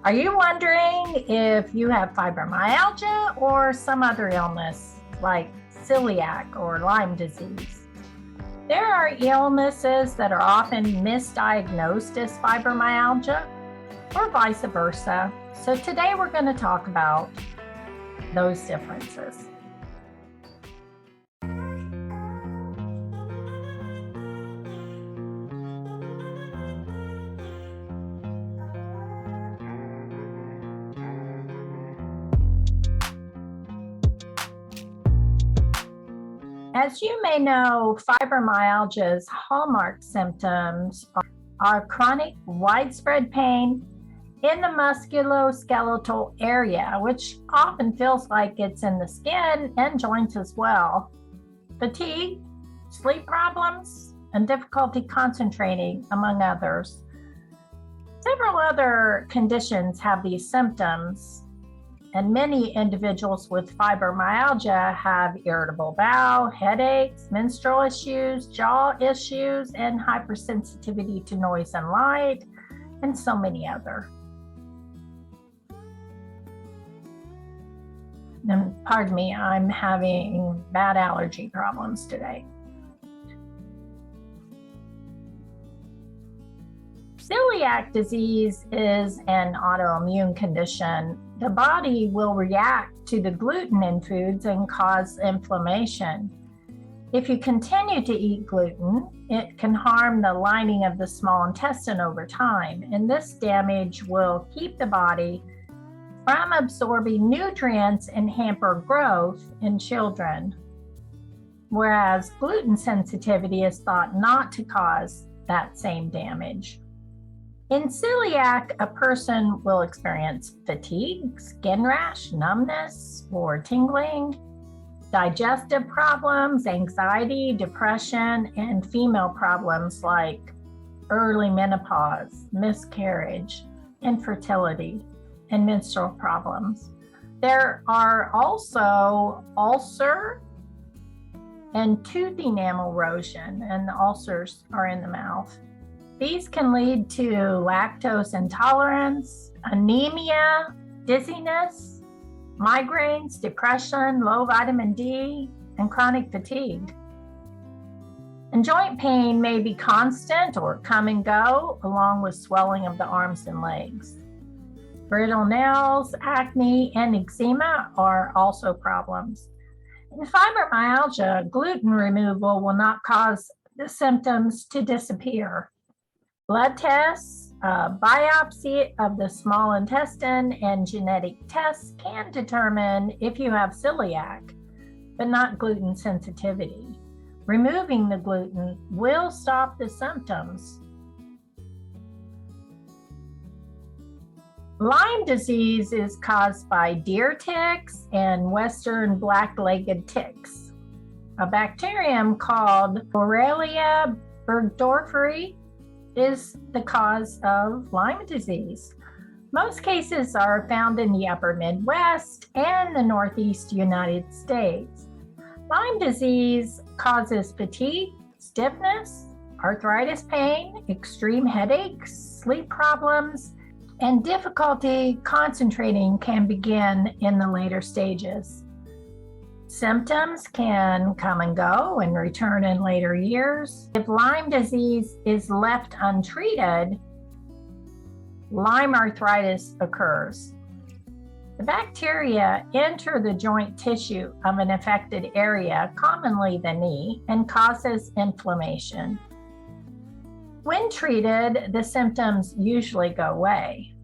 Are you wondering if you have fibromyalgia or some other illness like celiac or Lyme disease? There are illnesses that are often misdiagnosed as fibromyalgia or vice versa. So today we're going to talk about those differences. As you may know, fibromyalgia's hallmark symptoms are chronic, widespread pain in the musculoskeletal area, which often feels like it's in the skin and joints as well. Fatigue, sleep problems, and difficulty concentrating, among others. Several other conditions have these symptoms, and many individuals with fibromyalgia have irritable bowel, headaches, menstrual issues, jaw issues, and hypersensitivity to noise and light, and so many other. And pardon me, I'm having bad allergy problems today. Celiac disease is an autoimmune condition. The body will react to the gluten in foods and cause inflammation. If you continue to eat gluten, it can harm the lining of the small intestine over time, and this damage will keep the body from absorbing nutrients and hamper growth in children. Whereas gluten sensitivity is thought not to cause that same damage. In celiac, a person will experience fatigue, skin rash, numbness, or tingling, digestive problems, anxiety, depression, and female problems like early menopause, miscarriage, infertility, and menstrual problems. There are also ulcer and tooth enamel erosion, and the ulcers are in the mouth. These can lead to lactose intolerance, anemia, dizziness, migraines, depression, low vitamin D, and chronic fatigue. And joint pain may be constant or come and go, along with swelling of the arms and legs. Brittle nails, acne, and eczema are also problems. In fibromyalgia, gluten removal will not cause the symptoms to disappear. Blood tests, biopsy of the small intestine, and genetic tests can determine if you have celiac, but not gluten sensitivity. Removing the gluten will stop the symptoms. Lyme disease is caused by deer ticks and western black-legged ticks. A bacterium called Borrelia burgdorferi is the cause of Lyme disease. Most cases are found in the upper Midwest and the Northeast United States. Lyme disease causes fatigue, stiffness, arthritis pain, extreme headaches, sleep problems, and difficulty concentrating can begin in the later stages. Symptoms can come and go and return in later years. If Lyme disease is left untreated, Lyme arthritis occurs. The bacteria enter the joint tissue of an affected area, commonly the knee, and causes inflammation. When treated, the symptoms usually go away.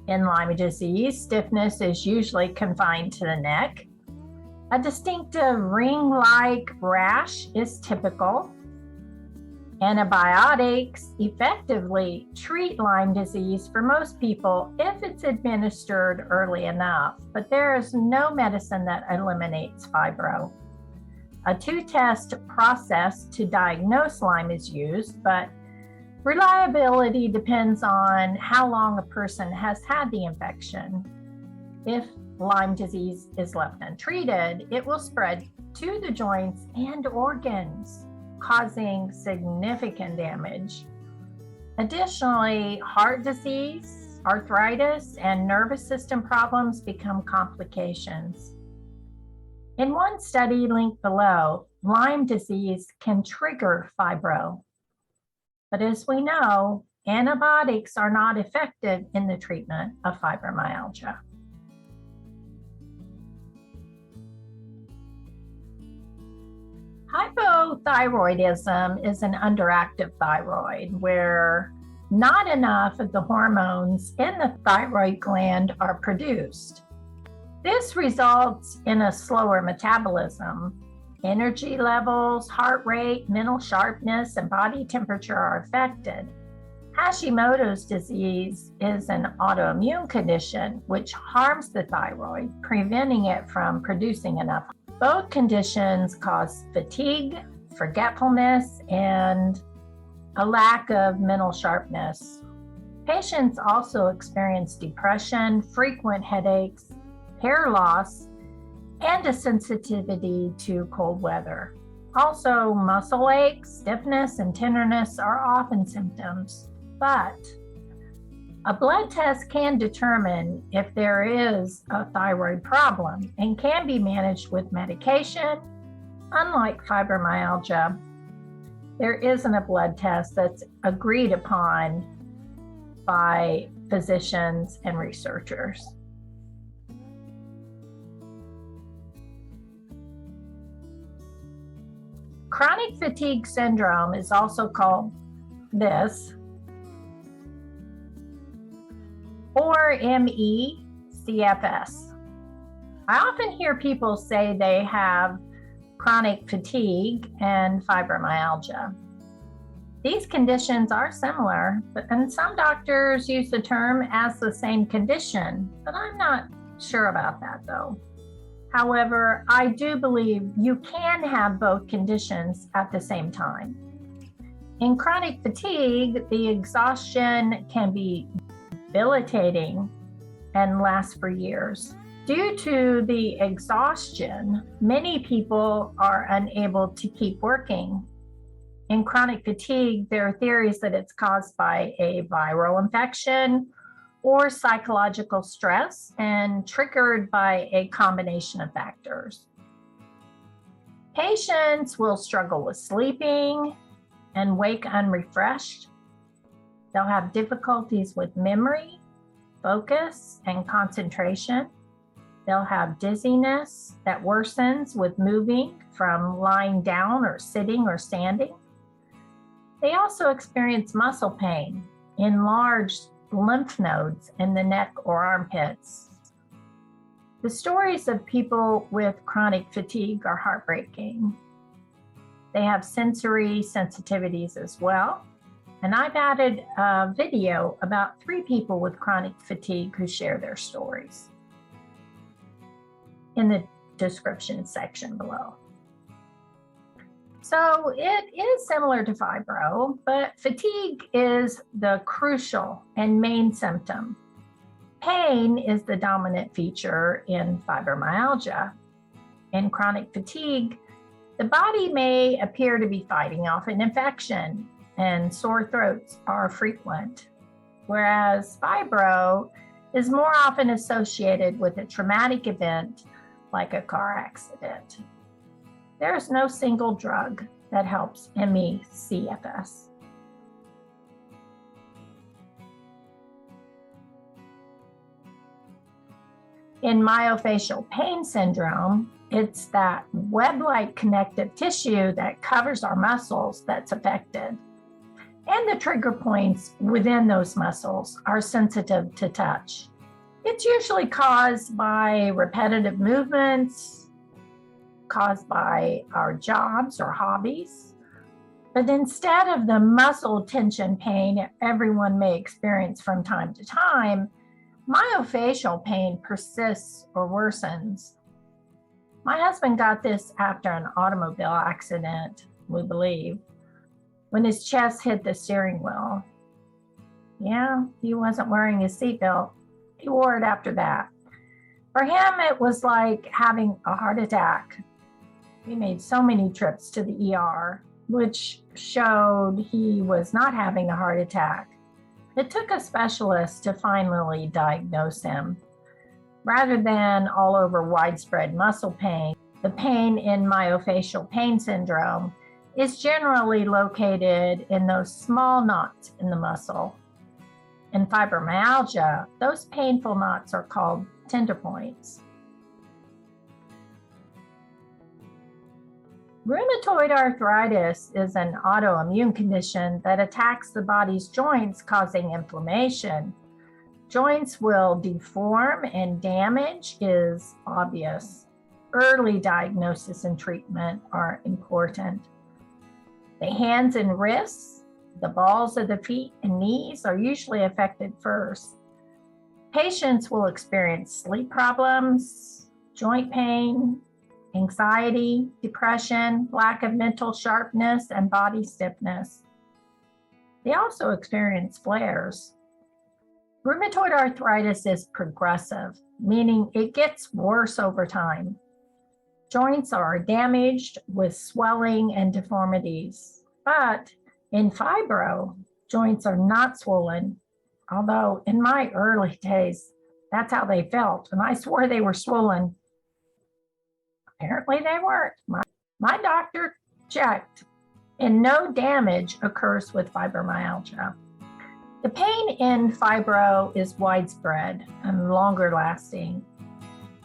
In Lyme disease, stiffness is usually confined to the neck. A distinctive ring-like rash is typical. Antibiotics effectively treat Lyme disease for most people if it's administered early enough, but there is no medicine that eliminates fibro. A two-test process to diagnose Lyme is used, but reliability depends on how long a person has had the infection. If Lyme disease is left untreated, it will spread to the joints and organs, causing significant damage. Additionally, heart disease, arthritis, and nervous system problems become complications. In one study linked below, Lyme disease can trigger fibro. But as we know, antibiotics are not effective in the treatment of fibromyalgia. Hypothyroidism is an underactive thyroid where not enough of the hormones in the thyroid gland are produced. This results in a slower metabolism. Energy levels, heart rate, mental sharpness, and body temperature are affected. Hashimoto's disease is an autoimmune condition which harms the thyroid, preventing it from producing enough. Both conditions cause fatigue, forgetfulness, and a lack of mental sharpness. Patients also experience depression, frequent headaches, hair loss, and a sensitivity to cold weather. Also, muscle aches, stiffness, and tenderness are often symptoms, but a blood test can determine if there is a thyroid problem and can be managed with medication. Unlike fibromyalgia, there isn't a blood test that's agreed upon by physicians and researchers. Chronic fatigue syndrome is also called this, or ME/CFS. I often hear people say they have chronic fatigue and fibromyalgia. These conditions are similar, and some doctors use the term as the same condition, but I'm not sure about that though. However, I do believe you can have both conditions at the same time. In chronic fatigue, the exhaustion can be debilitating and last for years. Due to the exhaustion, many people are unable to keep working. In chronic fatigue, there are theories that it's caused by a viral infection or psychological stress and triggered by a combination of factors. Patients will struggle with sleeping and wake unrefreshed. They'll have difficulties with memory, focus, and concentration. They'll have dizziness that worsens with moving from lying down or sitting or standing. They also experience muscle pain, enlarged lymph nodes in the neck or armpits. The stories of people with chronic fatigue are heartbreaking. They have sensory sensitivities as well. And I've added a video about 3 people with chronic fatigue who share their stories in the description section below. So it is similar to fibro, but fatigue is the crucial and main symptom. Pain is the dominant feature in fibromyalgia. In chronic fatigue, the body may appear to be fighting off an infection, and sore throats are frequent, whereas fibro is more often associated with a traumatic event like a car accident. There is no single drug that helps ME/CFS. In myofascial pain syndrome, it's that web-like connective tissue that covers our muscles that's affected. And the trigger points within those muscles are sensitive to touch. It's usually caused by repetitive movements, caused by our jobs or hobbies. But instead of the muscle tension pain everyone may experience from time to time, myofascial pain persists or worsens. My husband got this after an automobile accident, we believe, when his chest hit the steering wheel. Yeah, he wasn't wearing his seatbelt. He wore it after that. For him, it was like having a heart attack. We made so many trips to the ER, which showed he was not having a heart attack. It took a specialist to finally diagnose him. Rather than all over widespread muscle pain, the pain in myofascial pain syndrome is generally located in those small knots in the muscle. In fibromyalgia, those painful knots are called tender points. Rheumatoid arthritis is an autoimmune condition that attacks the body's joints, causing inflammation. Joints will deform and damage is obvious. Early diagnosis and treatment are important. The hands and wrists, the balls of the feet and knees are usually affected first. Patients will experience sleep problems, joint pain, anxiety, depression, lack of mental sharpness, and body stiffness. They also experience flares. Rheumatoid arthritis is progressive, meaning it gets worse over time. Joints are damaged with swelling and deformities, but in fibro, joints are not swollen, although in my early days, that's how they felt, and I swore they were swollen. Apparently they weren't. My doctor checked, and no damage occurs with fibromyalgia. The pain in fibro is widespread and longer lasting.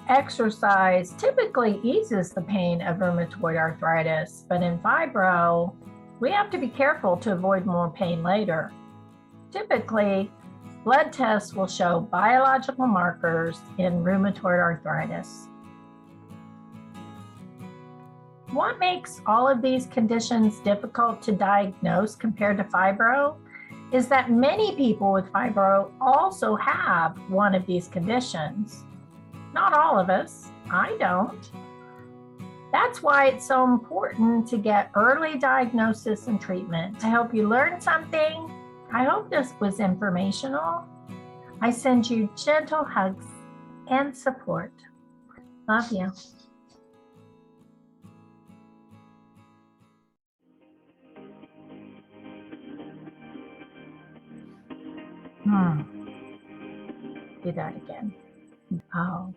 Exercise typically eases the pain of rheumatoid arthritis, but in fibro, we have to be careful to avoid more pain later. Typically, blood tests will show biological markers in rheumatoid arthritis. What makes all of these conditions difficult to diagnose compared to fibro is that many people with fibro also have one of these conditions. Not all of us, I don't. That's why it's so important to get early diagnosis and treatment. To help you learn something, I hope this was informational. I send you gentle hugs and support. Love you. Do that again. Oh.